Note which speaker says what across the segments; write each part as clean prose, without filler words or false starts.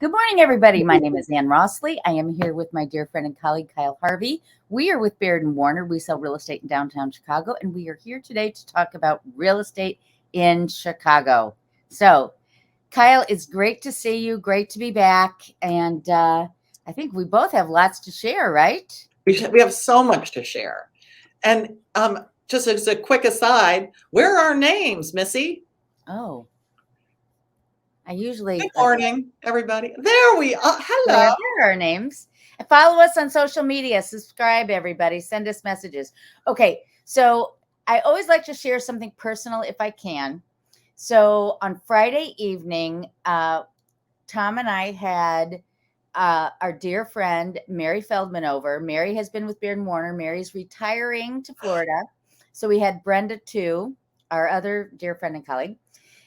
Speaker 1: Good morning, everybody. My name is Ann Rossley. I am here with my dear friend and colleague, Kyle Harvey. We are with Baird & Warner. We sell real estate in downtown Chicago, and we are here today to talk about real estate in Chicago. So, Kyle, it's great to see you. Great to be back. And I think we both have lots to share, right?
Speaker 2: We have so much to share. And just as a quick aside, where are our names, Missy?
Speaker 1: Oh. I usually...
Speaker 2: Good morning, everybody. There we are. Hello.
Speaker 1: There are our names. Follow us on social media. Subscribe, everybody. Send us messages. Okay, so I always like to share something personal if I can. So on Friday evening, Tom and I had our dear friend Mary Feldman over. Mary has been with Baird & Warner. Mary's retiring to Florida. So we had Brenda too, our other dear friend and colleague.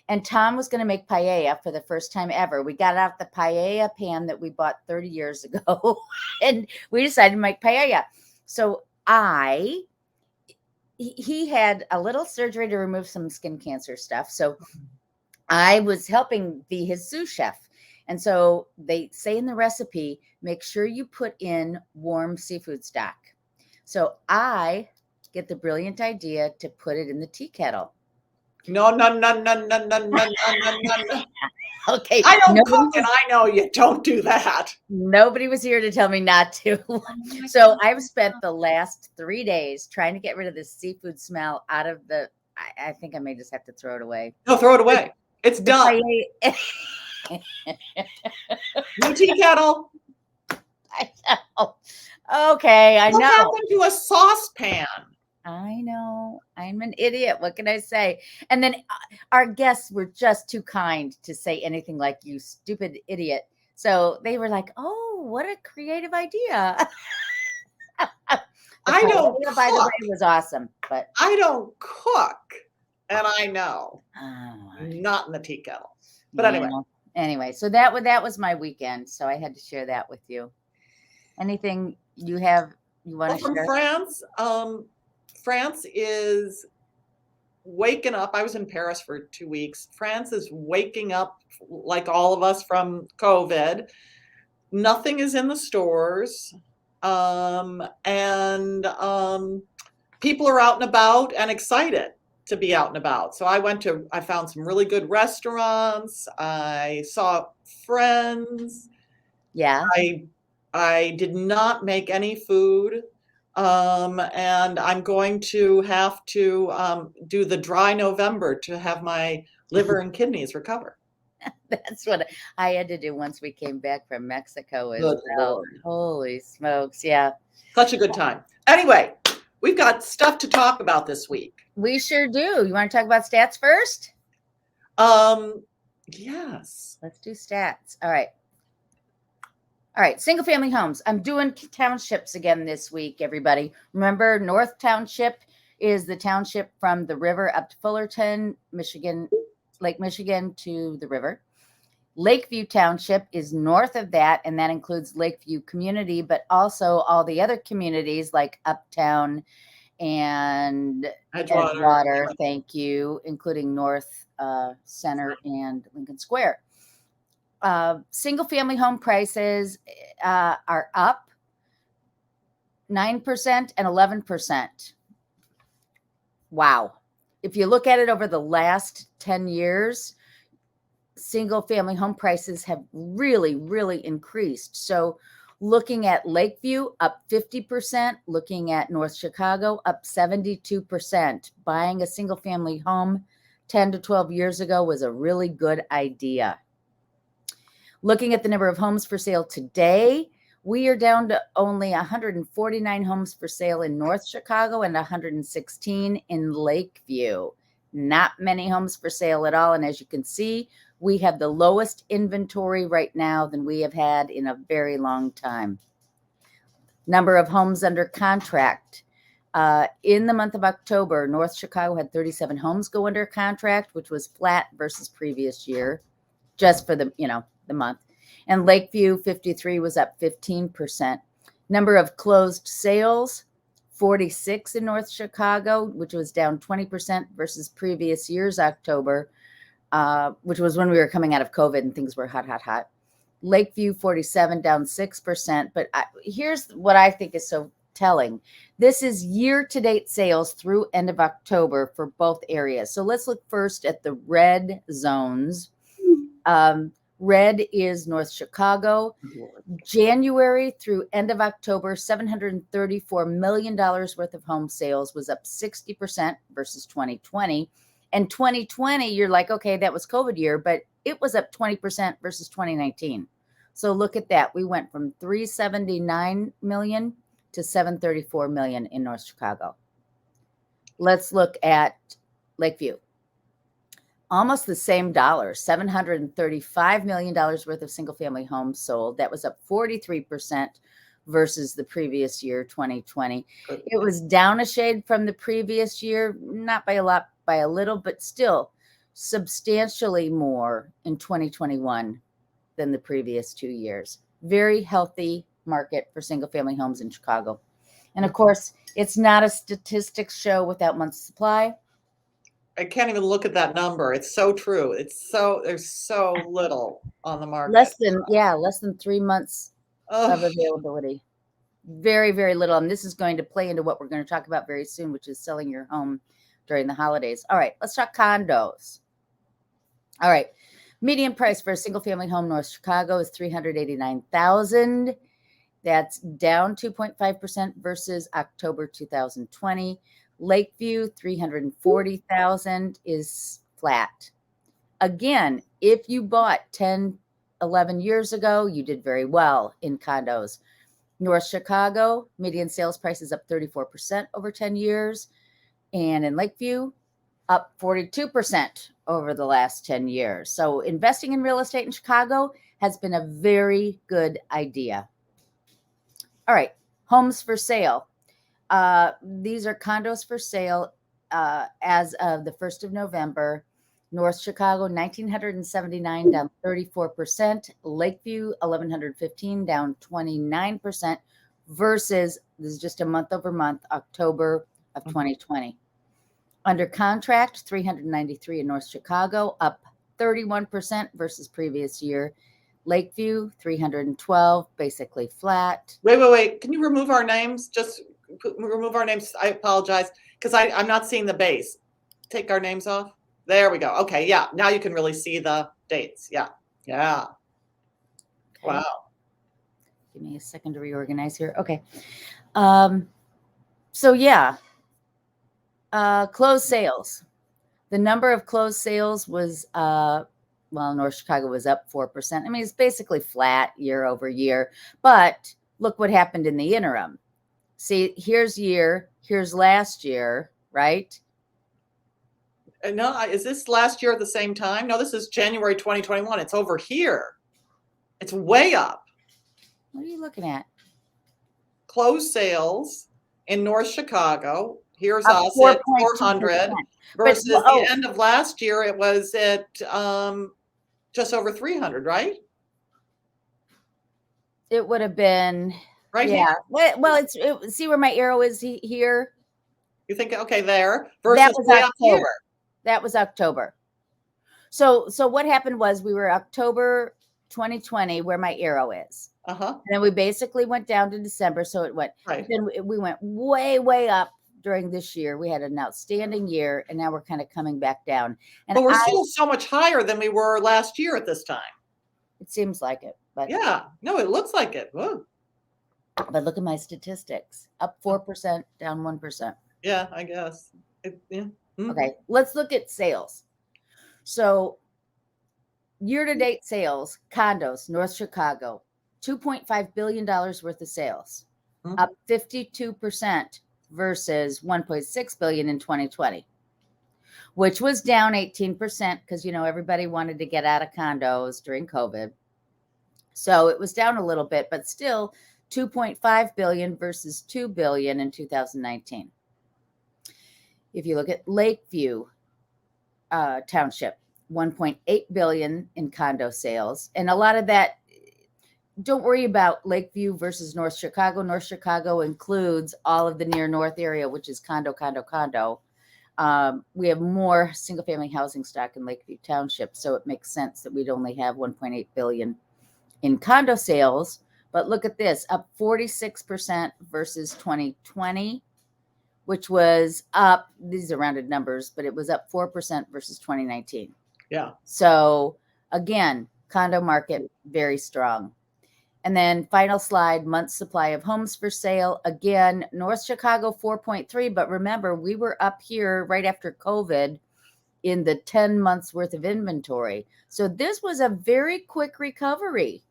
Speaker 1: And Tom was going to make paella for the first time ever. We got out the paella pan that we bought 30 years ago, and we decided to make paella. So he had a little surgery to remove some skin cancer stuff. So I was helping be his sous chef. And so they say in the recipe, make sure you put in warm seafood stock. So I get the brilliant idea to put it in the tea kettle.
Speaker 2: No. Okay. I don't cook, and I know you don't do that.
Speaker 1: Nobody was here to tell me not to. So I've spent the last 3 days trying to get rid of the seafood smell out of the, I think I may just have to throw it away.
Speaker 2: No, throw it away. It's done. New tea kettle.
Speaker 1: I know. Okay, I know.
Speaker 2: What happened to a saucepan?
Speaker 1: I know. I'm an idiot. What can I say? And then our guests were just too kind to say anything like, you stupid idiot. So they were like, oh, what a creative idea.
Speaker 2: I don't cook.
Speaker 1: By the way, was awesome. But
Speaker 2: I don't cook. And I know. Not in the tea kettle. But
Speaker 1: anyway, so that was my weekend. So I had to share that with you. Anything you want to share?
Speaker 2: From France, France is waking up. I was in Paris for 2 weeks. France is waking up like all of us from COVID. Nothing is in the stores. And people are out and about and excited to be out and about. So I found some really good restaurants. I saw friends.
Speaker 1: Yeah.
Speaker 2: I did not make any food. And I'm going to have to do the dry November to have my liver and kidneys recover.
Speaker 1: That's what I had to do once we came back from Mexico as well. Holy smokes. Yeah.
Speaker 2: Such a good time. Anyway, we've got stuff to talk about this week.
Speaker 1: We sure do. You want to talk about stats first?
Speaker 2: Yes.
Speaker 1: Let's do stats. All right, single family homes. I'm doing townships again this week, everybody. Remember, North Township is the township from the river up to Fullerton, Michigan, Lake Michigan to the river. Lakeview Township is north of that, and that includes Lakeview community, but also all the other communities like Uptown and Edgewater, thank you, including North Center and Lincoln Square. Single family home prices are up 9% and 11%. Wow. If you look at it over the last 10 years, single family home prices have really, really increased. So looking at Lakeview, up 50%, looking at North Chicago, up 72%. Buying a single family home 10 to 12 years ago was a really good idea. Looking at the number of homes for sale today, we are down to only 149 homes for sale in North Chicago and 116 in Lakeview. Not many homes for sale at all. And as you can see, we have the lowest inventory right now than we have had in a very long time. Number of homes under contract. In the month of October, North Chicago had 37 homes go under contract, which was flat versus previous year, just for the month. And Lakeview 53 was up 15%. Number of closed sales, 46 in North Chicago, which was down 20% versus previous year's October, which was when we were coming out of COVID and things were hot. Lakeview 47 down 6%. But here's what I think is so telling. This is year-to-date sales through end of October for both areas. So let's look first at the red zones. Red is North Chicago. January through end of October, $734 million worth of home sales was up 60% versus 2020. And 2020, you're like, okay, that was COVID year, but it was up 20% versus 2019. So look at that. We went from 379 million to 734 million in North Chicago. Let's look at Lakeview. Almost the same dollars, $735 million worth of single family homes sold. That was up 43% versus the previous year, 2020. It was down a shade from the previous year, not by a lot, by a little, but still substantially more in 2021 than the previous 2 years. Very healthy market for single family homes in Chicago. And of course, it's not a statistics show without months supply.
Speaker 2: I can't even look at that number. It's so true. There's so little on the market.
Speaker 1: Less than 3 months of availability. Very, very little. And this is going to play into what we're going to talk about very soon, which is selling your home during the holidays. All right, let's talk condos. All right. Median price for a single family home North Chicago is $389,000. That's down 2.5% versus October 2020. Lakeview, $340,000 is flat. Again, if you bought 10, 11 years ago, you did very well in condos. North Chicago, median sales price is up 34% over 10 years. And in Lakeview, up 42% over the last 10 years. So investing in real estate in Chicago has been a very good idea. All right, homes for sale. These are condos for sale as of the 1st of November. North Chicago, 1,979, down 34%. Lakeview, 1,115, down 29% versus, this is just a month over month, October of 2020. Under contract, 393 in North Chicago, up 31% versus previous year. Lakeview, 312, basically flat.
Speaker 2: Wait. Can you remove our names? Just remove our names. I apologize because I'm not seeing the base. Take our names off. There we go. Okay. Yeah. Now you can really see the dates. Yeah. Yeah. Okay. Wow.
Speaker 1: Give me a second to reorganize here. Okay. So yeah. Closed sales. The number of closed sales was, North Chicago was up 4%. I mean, it's basically flat year over year, but look what happened in the interim. See, here's last year, right?
Speaker 2: No, is this last year at the same time? No, this is January 2021. It's over here. It's way up.
Speaker 1: What are you looking at?
Speaker 2: Closed sales in North Chicago. Here's
Speaker 1: up
Speaker 2: us at 400 versus the end of last year. It was at just over 300, right?
Speaker 1: It would have been
Speaker 2: right
Speaker 1: here. Well, see where my arrow is here.
Speaker 2: You think there versus
Speaker 1: that was
Speaker 2: way
Speaker 1: October.
Speaker 2: Up here.
Speaker 1: That was October. So what happened was we were October 2020 where my arrow is. And then we basically went down to December. So it went.
Speaker 2: Right.
Speaker 1: Then we went way up. During this year, we had an outstanding year, and now we're kind of coming back down. And
Speaker 2: but we're still so much higher than we were last year at this time.
Speaker 1: It seems like it, but
Speaker 2: yeah, no, it looks like it. Whoa.
Speaker 1: But look at my statistics: up 4%, down 1%.
Speaker 2: Yeah, I guess. Yeah. Mm-hmm.
Speaker 1: Okay, let's look at sales. So, year-to-date sales, condos, North Chicago, $2.5 billion worth of sales, up 52%. Versus 1.6 billion in 2020, which was down 18% because, everybody wanted to get out of condos during COVID. So it was down a little bit, but still 2.5 billion versus 2 billion in 2019. If you look at Lakeview Township, 1.8 billion in condo sales. And a lot of that, don't worry about Lakeview versus North Chicago. North Chicago includes all of the near north area, which is condo. We have more single family housing stock in Lakeview Township. So it makes sense that we'd only have 1.8 billion in condo sales. But look at this, up 46% versus 2020, which was up, these are rounded numbers, but it was up 4% versus 2019.
Speaker 2: Yeah.
Speaker 1: So again, condo market, very strong. And then final slide, month supply of homes for sale. Again, North Chicago 4.3, but remember, we were up here right after COVID in the 10 months worth of inventory. So this was a very quick recovery.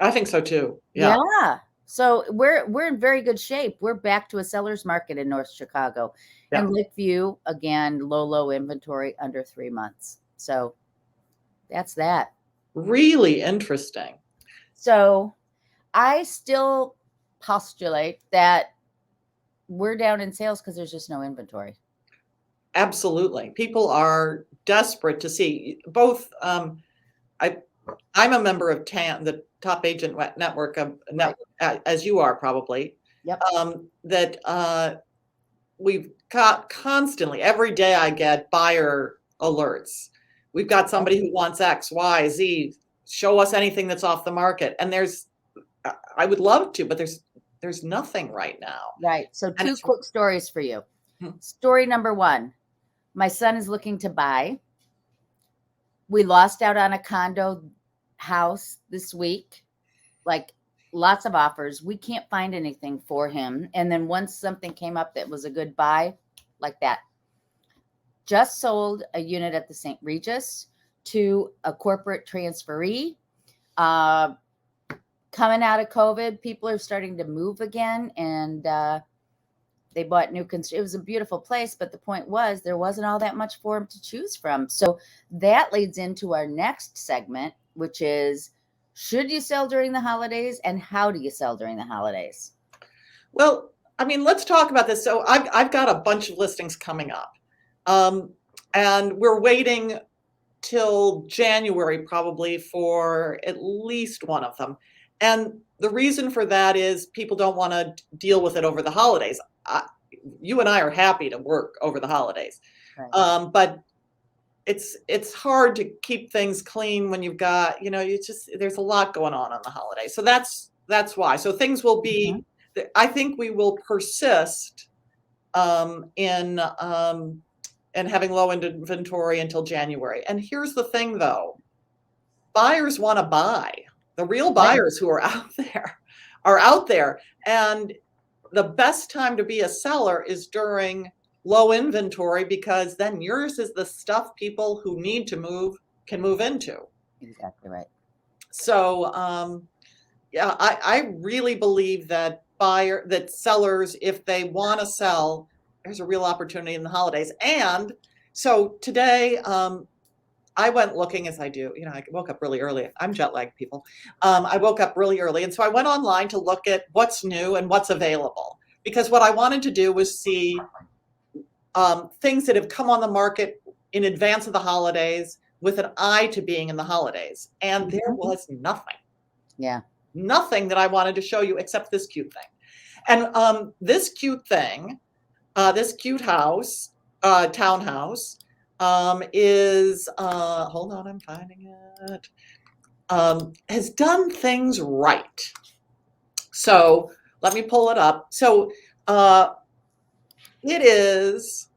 Speaker 2: I think so too. Yeah.
Speaker 1: Yeah. So we're in very good shape. We're back to a seller's market in North Chicago.
Speaker 2: Yeah.
Speaker 1: And Lakeview, again, low inventory, under 3 months. So that's that.
Speaker 2: Really interesting.
Speaker 1: So I still postulate that we're down in sales because there's just no inventory.
Speaker 2: Absolutely. People are desperate to see both. I'm a member of the Top Agent Network, as you are probably.
Speaker 1: Yep.
Speaker 2: That we've got constantly, every day I get buyer alerts. We've got somebody who wants X, Y, Z. Show us anything that's off the market. And I would love to, but there's nothing right now.
Speaker 1: Right. So two quick stories for you. Story number one, my son is looking to buy. We lost out on a condo house this week, like lots of offers. We can't find anything for him. And then once something came up that was a good buy, like that, just sold a unit at the St. Regis to a corporate transferee. Coming out of COVID, people are starting to move again, and they bought new it was a beautiful place, but the point was there wasn't all that much for them to choose from. So that leads into our next segment, which is, should you sell during the holidays, and how do you sell during the holidays?
Speaker 2: Well, I mean, let's talk about this. So I've got a bunch of listings coming up, and we're waiting till January probably for at least one of them. And the reason for that is people don't want to deal with it over the holidays. You and I are happy to work over the holidays, right. But it's hard to keep things clean when you've got, there's a lot going on the holidays. So that's why. So things will be, I think we will persist in having low inventory until January. And here's the thing though, buyers want to buy. The real buyers who are out there. And the best time to be a seller is during low inventory, because then yours is the stuff people who need to move can move into.
Speaker 1: Exactly right.
Speaker 2: So, I really believe that sellers, if they want to sell, there's a real opportunity in the holidays. And so today, I went looking, as I do, I woke up really early. I'm jet lagged, people. I woke up really early. And so I went online to look at what's new and what's available, because what I wanted to do was see things that have come on the market in advance of the holidays with an eye to being in the holidays. And there was nothing. Yeah. Nothing that I wanted to show you except this cute thing. And this cute thing, this cute house, townhouse, is hold on, I'm finding it, has done things right. So let me pull it up. So it is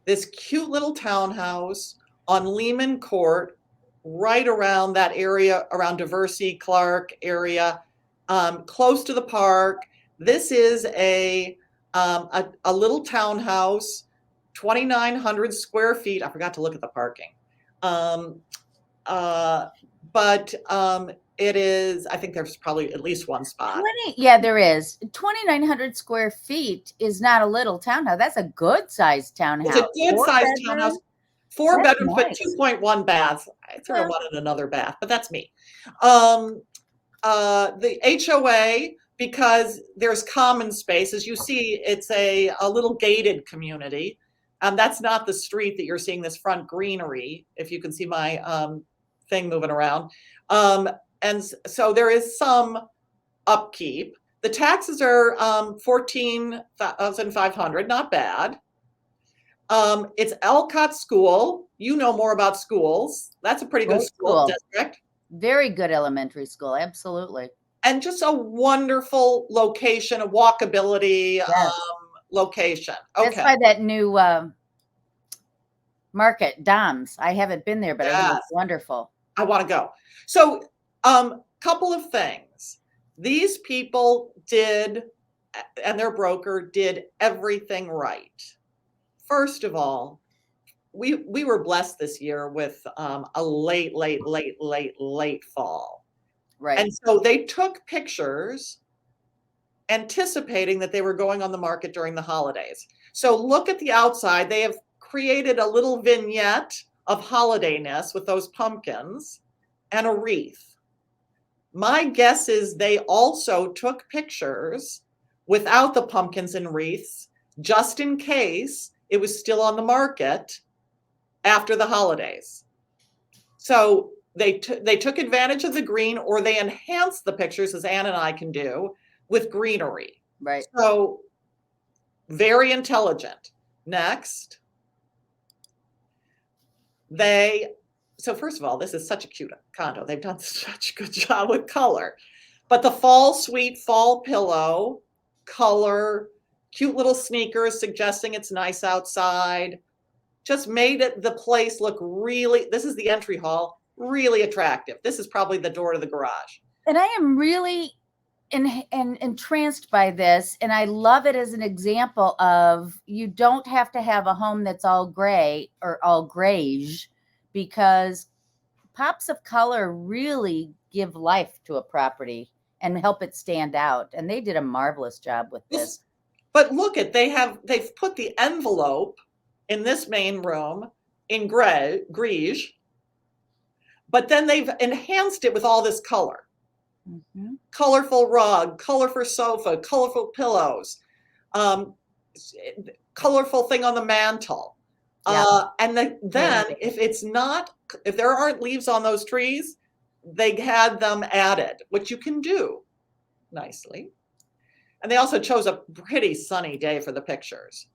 Speaker 2: this cute little townhouse on Lehman Court, right around that area, around Diversey, Clark area, close to the park. This is a little townhouse, 2,900 square feet. I forgot to look at the parking. But it is, I think there's probably at least one spot.
Speaker 1: Yeah, there is. 2,900 square feet is not a little townhouse. That's a good sized townhouse.
Speaker 2: It's a good sized townhouse. 4 bedrooms, nice. But 2.1 baths. I sort of wanted another bath, but that's me. The HOA, because there's common space, as you see, it's a little gated community. That's not the street that you're seeing, this front greenery, if you can see my thing moving around. And so there is some upkeep. The taxes are $14,500, not bad. It's Elcott School. You know more about schools. That's a pretty good school district.
Speaker 1: Very good elementary school. Absolutely.
Speaker 2: And just a wonderful location, a walkability
Speaker 1: Yes.
Speaker 2: location.
Speaker 1: That's
Speaker 2: Okay.
Speaker 1: by that new market, Dom's. I haven't been there, but I think
Speaker 2: Yes.
Speaker 1: it's wonderful.
Speaker 2: I want to go. So, couple of things. These people did, and their broker did everything right. First of all, we were blessed this year with a late fall.
Speaker 1: Right.
Speaker 2: And so they took pictures anticipating that they were going on the market during the holidays. So look at the outside. They have created a little vignette of holidayness with those pumpkins and a wreath. My guess is they also took pictures without the pumpkins and wreaths, just in case it was still on the market after the holidays. So they took advantage of the green, or they enhanced the pictures, as Ann and I can do, with greenery.
Speaker 1: Right.
Speaker 2: So very intelligent. Next. So first of all, this is such a cute condo. They've done such a good job with color. But the fall suite, fall pillow, color, cute little sneakers suggesting it's nice outside, just made the place look really, this is the entry hall, really attractive. This is probably the door to the garage.
Speaker 1: And I am really entranced by this. And I love it as an example of, you don't have to have a home that's all gray or all grayish, because pops of color really give life to a property and help it stand out. And they did a marvelous job with this.
Speaker 2: But look at, they've put the envelope in this main room in greige, but then they've enhanced it with all this color. Mm-hmm. Colorful rug, colorful sofa, colorful pillows, colorful thing on the mantle. Yeah. And then if there aren't leaves on those trees, they had them added, which you can do nicely. And they also chose a pretty sunny day for the pictures.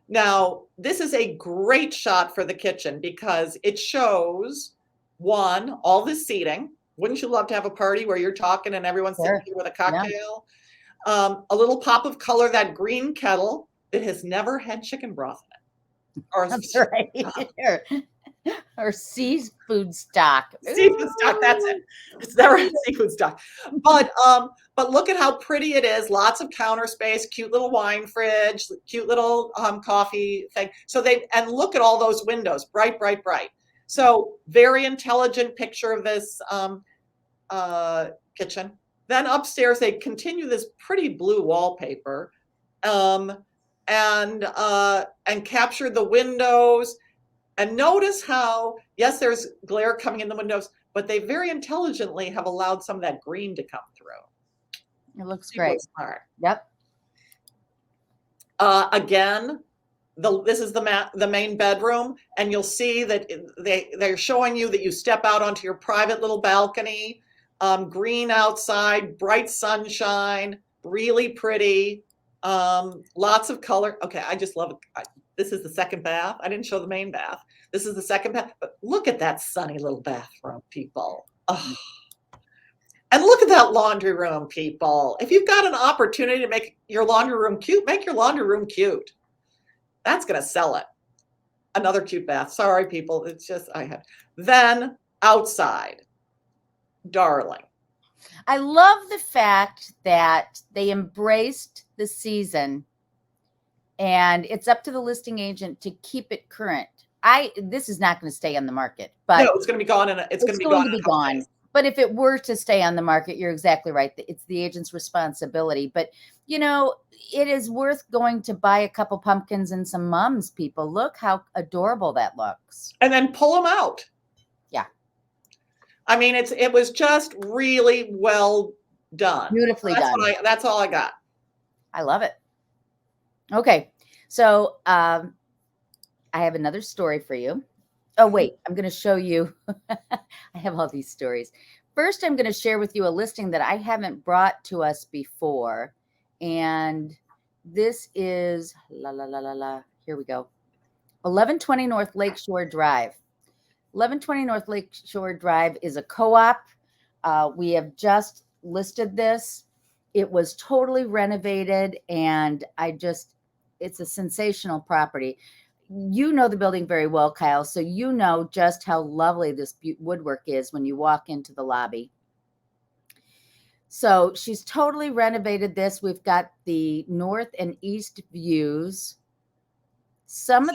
Speaker 2: Now, this is a great shot for the kitchen because it shows, one, all this seating. Wouldn't you love to have a party where you're talking and everyone's sitting here with a cocktail? Yeah. A little pop of color, that green kettle that has never had chicken broth in it. Or
Speaker 1: that's right. Or seafood stock.
Speaker 2: Seafood stock, that's it. It's never had seafood stock. But look at how pretty it is. Lots of counter space, cute little wine fridge, cute little coffee thing. So and look at all those windows, bright, bright, bright. So very intelligent picture of this kitchen. Then upstairs, they continue this pretty blue wallpaper and capture the windows. And notice how, yes, there's glare coming in the windows, but they very intelligently have allowed some of that green to come through.
Speaker 1: It looks great.
Speaker 2: Smart.
Speaker 1: Yep.
Speaker 2: Again, this is the main bedroom, and you'll see that they're showing you that you step out onto your private little balcony, green outside, bright sunshine, really pretty, lots of color. Okay, I just love it. This is the second bath. I didn't show the main bath. This is the second bath, but look at that sunny little bathroom, people. Oh. And look at that laundry room, people. If you've got an opportunity to make your laundry room cute, make your laundry room cute. That's going to sell it. Another cute bath. Sorry, people. It's just, Then outside, darling.
Speaker 1: I love the fact that they embraced the season, and it's up to the listing agent to keep it current. This is not going to stay on the market, but
Speaker 2: no, it's going to be gone. It's going to be gone.
Speaker 1: But if it were to stay on the market, you're exactly right. It's the agent's responsibility. But, it is worth going to buy a couple pumpkins and some mums, people. Look how adorable that looks.
Speaker 2: And then pull them out.
Speaker 1: Yeah.
Speaker 2: I mean, it was just really well done.
Speaker 1: Beautifully done.
Speaker 2: That's all I got.
Speaker 1: I love it. Okay. So I have another story for you. Oh, wait, I'm going to show you. I have all these stories. First, I'm going to share with you a listing that I haven't brought to us before. And this is, here we go. 1120 North Lakeshore Drive. 1120 North Lakeshore Drive is a co-op. We have just listed this. It was totally renovated, and it's a sensational property. You know the building very well, Kyle, so you know just how lovely this woodwork is when you walk into the lobby. So she's totally renovated this. We've got the north and east views.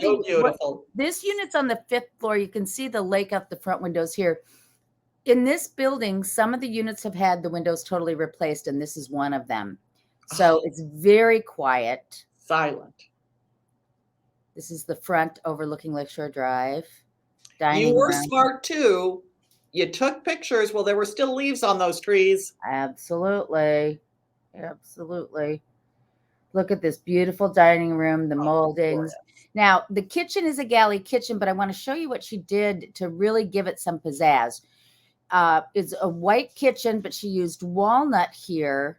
Speaker 2: Beautiful.
Speaker 1: This unit's on the 5th floor. You can see the lake out the front windows here. In this building, some of the units have had the windows totally replaced, and this is one of them. So it's very quiet.
Speaker 2: Silent.
Speaker 1: This is the front overlooking Lakeshore Drive.
Speaker 2: You were smart too. You took pictures while there were still leaves on those trees.
Speaker 1: Absolutely. Absolutely. Look at this beautiful dining room, the moldings. Now, the kitchen is a galley kitchen, but I want to show you what she did to really give it some pizzazz. It's a white kitchen, but she used walnut here.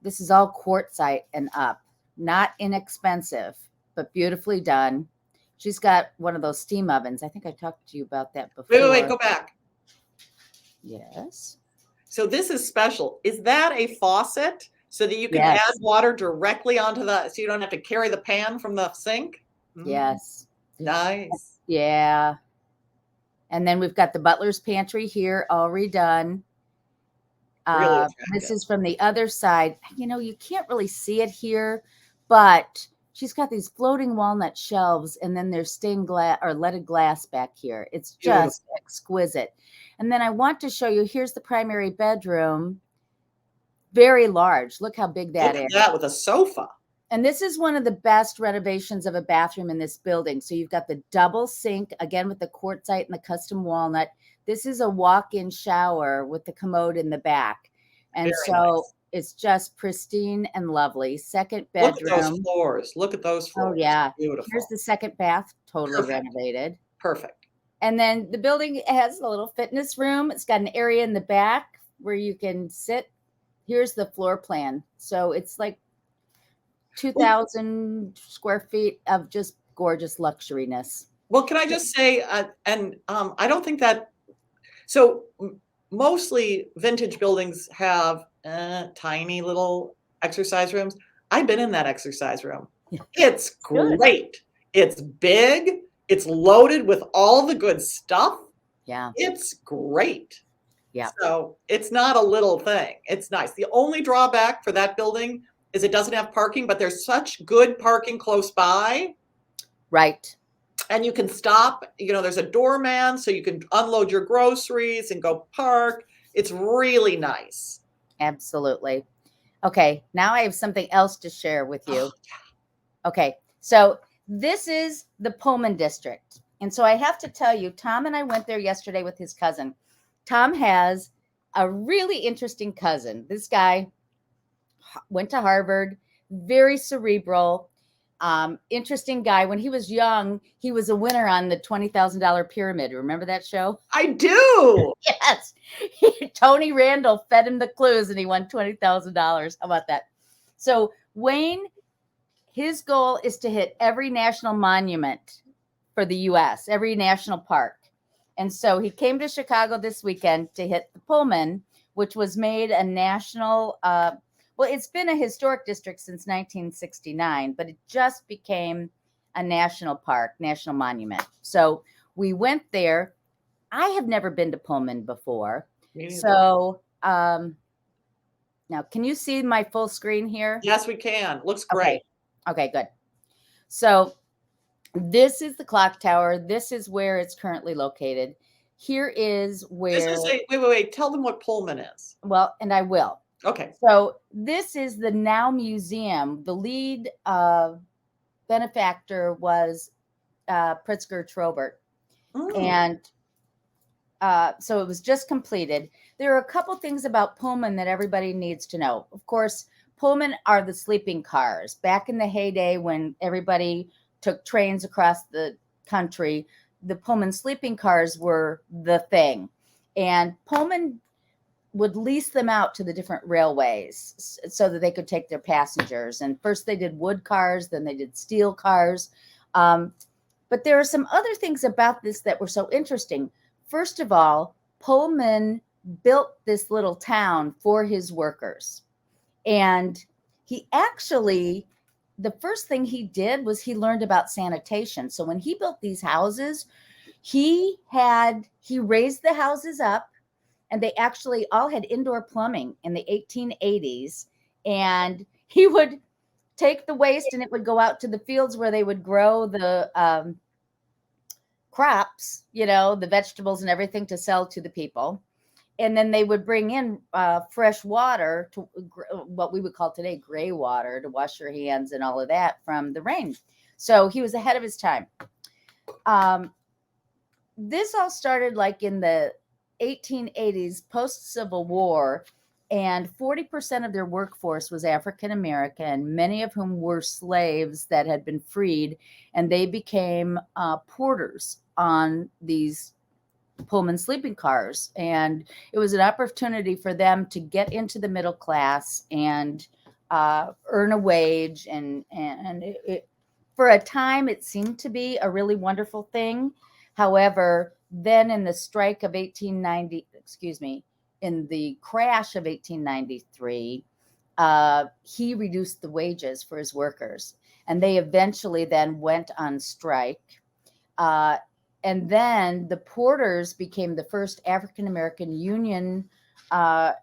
Speaker 1: This is all quartzite and up. Not inexpensive, but beautifully done. She's got one of those steam ovens. I think I talked to you about that before.
Speaker 2: Wait, go back.
Speaker 1: Yes.
Speaker 2: So this is special. Is that a faucet so that you can add water directly onto so you don't have to carry the pan from the sink?
Speaker 1: Yes.
Speaker 2: Nice.
Speaker 1: Yeah. And then we've got the butler's pantry here, all redone.
Speaker 2: Really
Speaker 1: this is from the other side. You know, you can't really see it here, but she's got these floating walnut shelves, and then there's stained glass or leaded glass back here. It's just exquisite. And then I want to show you, here's the primary bedroom. Very large. Look how big that is.
Speaker 2: Look at that with a sofa.
Speaker 1: And this is one of the best renovations of a bathroom in this building. So you've got the double sink, again, with the quartzite and the custom walnut. This is a walk-in shower with the commode in the back. And it's just pristine and lovely. Second bedroom.
Speaker 2: Look at those floors. Look at those floors.
Speaker 1: Oh, yeah.
Speaker 2: Beautiful.
Speaker 1: Here's the second bath, totally renovated.
Speaker 2: Perfect.
Speaker 1: And then the building has a little fitness room. It's got an area in the back where you can sit. Here's the floor plan. So it's like 2,000 square feet of just gorgeous luxuriness.
Speaker 2: Well, can I just say, I don't think that, so mostly vintage buildings have tiny little exercise rooms. I've been in that exercise room. Yeah. It's great. It's big. It's loaded with all the good stuff.
Speaker 1: Yeah.
Speaker 2: It's great.
Speaker 1: Yeah.
Speaker 2: So it's not a little thing. It's nice. The only drawback for that building is it doesn't have parking, but there's such good parking close by.
Speaker 1: Right.
Speaker 2: And you can stop, you know, there's a doorman, so you can unload your groceries and go park. It's really nice.
Speaker 1: Absolutely. Okay. Now I have something else to share with you. Okay. So this is the Pullman District. And so I have to tell you, Tom and I went there yesterday with his cousin. Tom has a really interesting cousin. This guy went to Harvard, very cerebral, interesting guy. When he was young, he was a winner on the $20,000 pyramid. Remember that show?
Speaker 2: I do.
Speaker 1: Yes. Tony Randall fed him the clues and he won $20,000. How about that? So Wayne, his goal is to hit every national monument for the U.S., every national park. And so he came to Chicago this weekend to hit the Pullman, which was made a national, well, it's been a historic district since 1969, but it just became a national park, national monument. So we went there. I have never been to Pullman before. So now, can you see my full screen here?
Speaker 2: Yes, we can. Looks great.
Speaker 1: Okay, good. So this is the clock tower. This is where it's currently located. Here is where...
Speaker 2: Wait. Tell them what Pullman is.
Speaker 1: Well, and I will.
Speaker 2: Okay.
Speaker 1: So this is the Now Museum. The lead benefactor was Pritzker Trobert. And so it was just completed. There are a couple things about Pullman that everybody needs to know. Of course, Pullman are the sleeping cars. Back in the heyday when everybody took trains across the country, the Pullman sleeping cars were the thing. And Pullman would lease them out to the different railways so that they could take their passengers. And first they did wood cars, then they did steel cars. But there are some other things about this that were so interesting. First of all, Pullman built this little town for his workers. And he actually, the first thing he did was he learned about sanitation. So when he built these houses, he raised the houses up, and they actually all had indoor plumbing in the 1880s. And he would take the waste and it would go out to the fields where they would grow the crops, the vegetables and everything to sell to the people. And then they would bring in fresh water, to what we would call today gray water, to wash your hands and all of that from the rain. So he was ahead of his time. This all started like in the 1880s, post-Civil War, and 40% of their workforce was African American, many of whom were slaves that had been freed, and they became porters on these Pullman sleeping cars. And it was an opportunity for them to get into the middle class and earn a wage. And for a time, it seemed to be a really wonderful thing. However, then in the strike of 1890, in the crash of 1893, he reduced the wages for his workers. And they eventually then went on strike. And then the porters became the first African-American union, and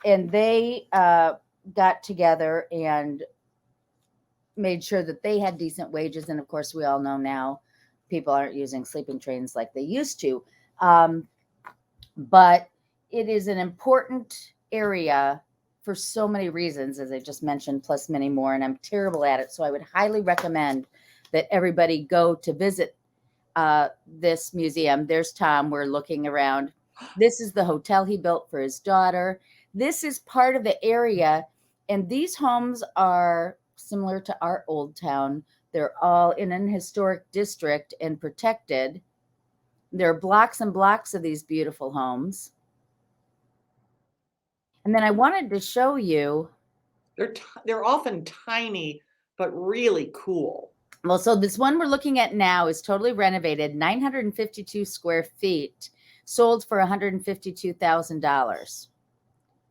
Speaker 1: they got together and made sure that they had decent wages. And of course, we all know now people aren't using sleeping trains like they used to. But it is an important area for so many reasons, as I just mentioned, plus many more. And I'm terrible at it. So I would highly recommend that everybody go to visit this museum. There's Tom. We're looking around. This is the hotel he built for his daughter. This is part of the area. And these homes are similar to our old town. They're all in an historic district and protected. There are blocks and blocks of these beautiful homes. And then I wanted to show you.
Speaker 2: They're often tiny, but really cool.
Speaker 1: Well, so this one we're looking at now is totally renovated, 952 square feet, sold for $152,000,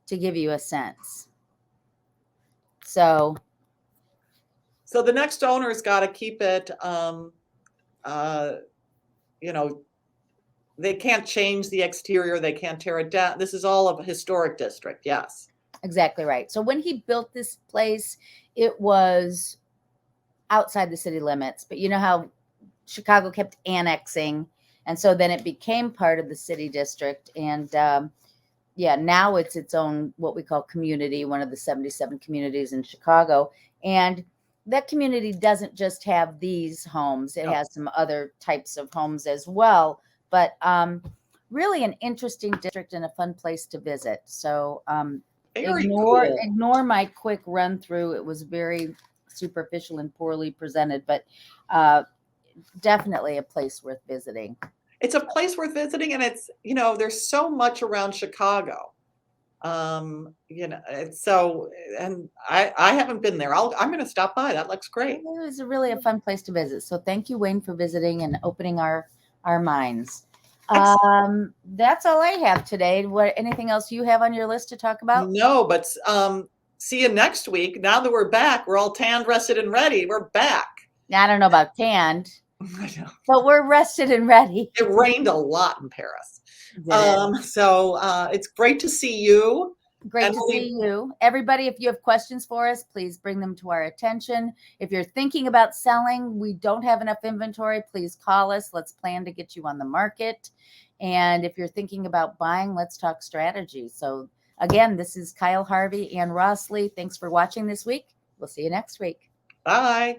Speaker 1: to give you a sense. So
Speaker 2: the next owner's got to keep it, they can't change the exterior. They can't tear it down. This is all of a historic district. Yes.
Speaker 1: Exactly right. So when he built this place, it was outside the city limits, but you know how Chicago kept annexing, and so then it became part of the city district. And now it's its own, what we call community, one of the 77 communities in Chicago. And that community doesn't just have these homes, it has some other types of homes as well, but really an interesting district and a fun place to visit. So ignore my quick run through. It was very superficial and poorly presented, but definitely a place worth visiting.
Speaker 2: It's a place worth visiting, and it's, there's so much around Chicago. It's so, and I haven't been there. I'm going to stop by. That looks great.
Speaker 1: It was really a fun place to visit. So thank you, Wayne, for visiting and opening our minds. That's all I have today. Anything else you have on your list to talk about?
Speaker 2: No, but see you next week. Now that we're back, we're all tanned, rested, and ready. We're back.
Speaker 1: I don't know about tanned,
Speaker 2: I know.
Speaker 1: but we're rested and ready.
Speaker 2: It rained a lot in Paris. So it's great to see you.
Speaker 1: Great to see you. Everybody, if you have questions for us, please bring them to our attention. If you're thinking about selling, we don't have enough inventory, please call us. Let's plan to get you on the market. And if you're thinking about buying, let's talk strategy. So again, this is Kyle Harvey and Rossley. Thanks for watching this week. We'll see you next week.
Speaker 2: Bye.